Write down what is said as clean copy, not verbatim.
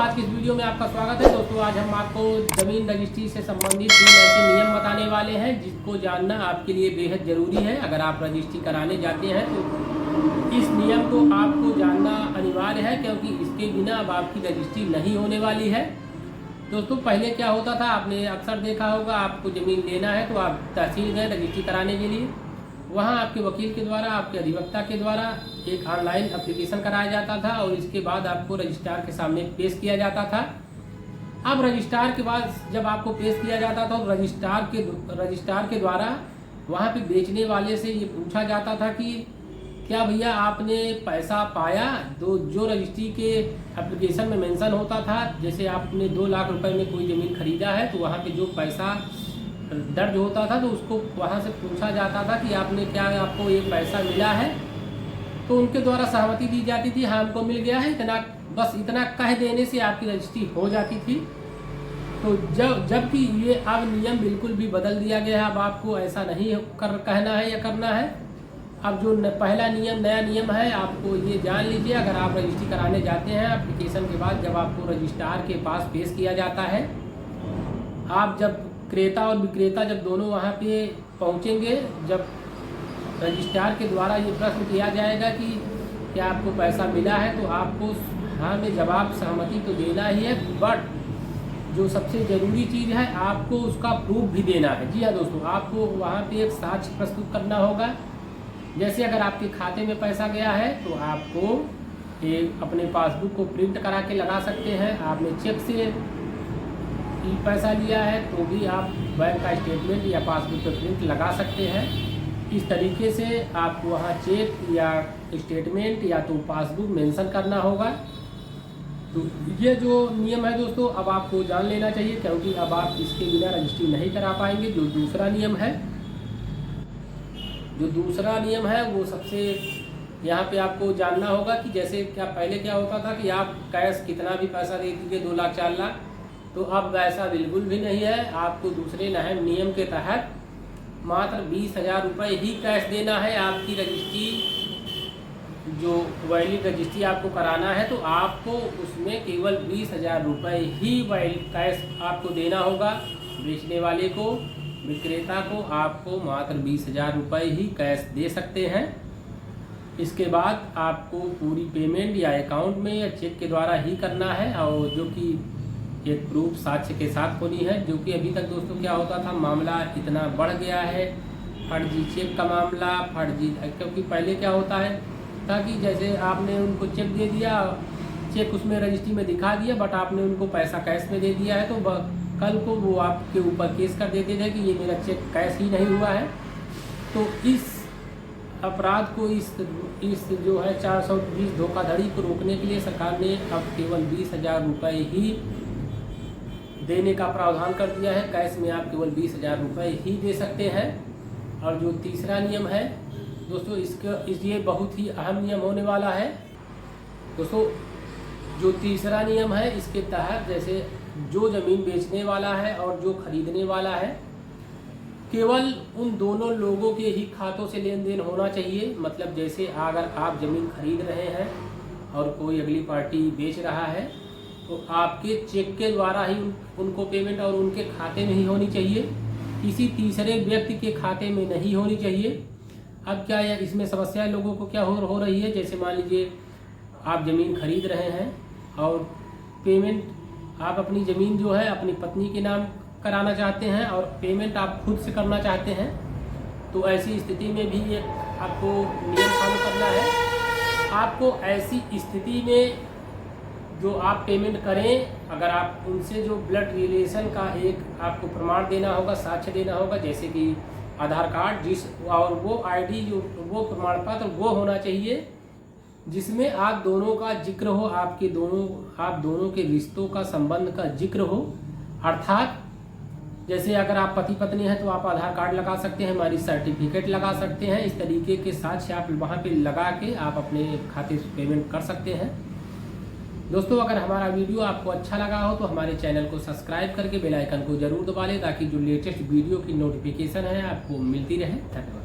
आज की इस वीडियो में आपका स्वागत है। दोस्तों आज हम आपको जमीन रजिस्ट्री से संबंधित 3 ऐसे नियम बताने वाले हैं जिसको जानना आपके लिए बेहद ज़रूरी है। अगर आप रजिस्ट्री कराने जाते हैं तो इस नियम को आपको जानना अनिवार्य है, क्योंकि इसके बिना अब आपकी रजिस्ट्री नहीं होने वाली है। दोस्तों पहले क्या होता था, आपने अक्सर देखा होगा, आपको ज़मीन लेना है तो आप तहसील गए रजिस्ट्री कराने के लिए। वहाँ आपके वकील के द्वारा, आपके अधिवक्ता के द्वारा एक ऑनलाइन एप्लीकेशन कराया जाता था और इसके बाद आपको रजिस्ट्रार के सामने पेश किया जाता था। अब रजिस्ट्रार के बाद जब आपको पेश किया जाता था तो रजिस्ट्रार के द्वारा वहाँ पे बेचने वाले से ये पूछा जाता था कि क्या भैया आपने पैसा पाया। तो जो रजिस्ट्री के एप्लीकेशन में मेंशन होता था, जैसे आपने 2 लाख रुपए में कोई ज़मीन खरीदा है तो वहाँ पे जो पैसा दर्ज होता था तो उसको वहाँ से पूछा जाता था कि आपने क्या, आपको ये पैसा मिला है। तो उनके द्वारा सहमति दी जाती थी, हाँ हमको मिल गया है, इतना बस इतना कह देने से आपकी रजिस्ट्री हो जाती थी। तो जबकि ये अब नियम बिल्कुल भी बदल दिया गया है। अब आपको ऐसा नहीं कहना है या करना है। अब जो पहला नियम, नया नियम है, आपको ये जान लीजिए। अगर आप रजिस्ट्री कराने जाते हैं एप्लीकेशन के बाद जब आपको रजिस्ट्रार के पास पेश किया जाता है, आप जब क्रेता और विक्रेता जब दोनों वहाँ पे पहुँचेंगे, जब रजिस्ट्रार के द्वारा ये प्रश्न किया जाएगा कि क्या आपको पैसा मिला है, तो आपको हाँ में जवाब सहमति तो देना ही है, बट जो सबसे ज़रूरी चीज़ है आपको उसका प्रूफ भी देना है। जी हाँ दोस्तों, आपको वहाँ पे एक साक्ष्य प्रस्तुत करना होगा। जैसे अगर आपके खाते में पैसा गया है तो आपको एक अपने पासबुक को प्रिंट करा के लगा सकते हैं। आपने चेक से पैसा लिया है तो भी आप बैंक का स्टेटमेंट या पासबुक पर प्रिंट लगा सकते हैं। इस तरीके से आपको वहाँ चेक या स्टेटमेंट या तो पासबुक मेंशन करना होगा। तो ये जो नियम है दोस्तों, अब आपको जान लेना चाहिए, क्योंकि अब आप इसके बिना रजिस्ट्री नहीं करा पाएंगे। जो दूसरा नियम है वो सबसे यहाँ पे आपको जानना होगा कि जैसे क्या पहले क्या होता था कि आप कैश कितना भी पैसा दे दीजिए, 2 लाख 4 लाख, तो अब ऐसा बिल्कुल भी नहीं है। आपको दूसरे नए नियम के तहत मात्र 20,000 रुपये ही कैश देना है। आपकी रजिस्ट्री जो वैलिड रजिस्ट्री आपको कराना है तो आपको उसमें केवल 20,000 रुपये ही वैलिड कैश आपको देना होगा। बेचने वाले को, विक्रेता को आपको मात्र 20,000 रुपये ही कैश दे सकते हैं। इसके बाद आपको पूरी पेमेंट या अकाउंट में या चेक के द्वारा ही करना है, और जो कि एक प्रूफ साक्ष्य के साथ होनी है। जो कि अभी तक दोस्तों क्या होता था, मामला इतना बढ़ गया है, फर्जी चेक का मामला, फर्जी, क्योंकि पहले क्या होता है ताकि जैसे आपने उनको चेक दे दिया, चेक उसमें रजिस्ट्री में दिखा दिया, बट आपने उनको पैसा कैश में दे दिया है, तो कल को वो आपके ऊपर केस कर देते थे कि ये मेरा चेक कैश ही नहीं हुआ है। तो इस अपराध को, इस जो है 420 धोखाधड़ी को रोकने के लिए सरकार ने अब केवल 20,000 रुपये ही देने का प्रावधान कर दिया है। कैश में आप केवल 20,000 रुपये ही दे सकते हैं। और जो तीसरा नियम है दोस्तों, ये बहुत ही अहम नियम होने वाला है। दोस्तों जो तीसरा नियम है, इसके तहत जैसे जो ज़मीन बेचने वाला है और जो खरीदने वाला है, केवल उन दोनों लोगों के ही खातों से लेन देन होना चाहिए। मतलब जैसे अगर आप ज़मीन खरीद रहे हैं और कोई अगली पार्टी बेच रहा है तो आपके चेक के द्वारा ही उनको पेमेंट और उनके खाते में ही होनी चाहिए, किसी तीसरे व्यक्ति के खाते में नहीं होनी चाहिए। अब क्या है, इसमें समस्या लोगों को क्या हो रही है, जैसे मान लीजिए आप ज़मीन खरीद रहे हैं और पेमेंट आप अपनी ज़मीन जो है अपनी पत्नी के नाम कराना चाहते हैं और पेमेंट आप खुद से करना चाहते हैं, तो ऐसी स्थिति में भी ये आपको नियम फॉलो करना है। आपको ऐसी स्थिति में जो आप पेमेंट करें, अगर आप उनसे जो ब्लड रिलेशन का एक आपको प्रमाण देना होगा, साक्ष्य देना होगा, जैसे कि आधार कार्ड, और वो आईडी, जो वो प्रमाण पत्र वो होना चाहिए जिसमें आप दोनों का जिक्र हो, आप दोनों के रिश्तों का, संबंध का जिक्र हो। अर्थात जैसे अगर आप पति पत्नी हैं तो आप आधार कार्ड लगा सकते हैं, मैरिज सर्टिफिकेट लगा सकते हैं। इस तरीके के साक्ष्य आप वहाँ पे लगा के आप अपने खाते से पेमेंट कर सकते हैं। दोस्तों अगर हमारा वीडियो आपको अच्छा लगा हो तो हमारे चैनल को सब्सक्राइब करके बेल आइकन को जरूर दबा लें, ताकि जो लेटेस्ट वीडियो की नोटिफिकेशन है आपको मिलती रहे। धन्यवाद।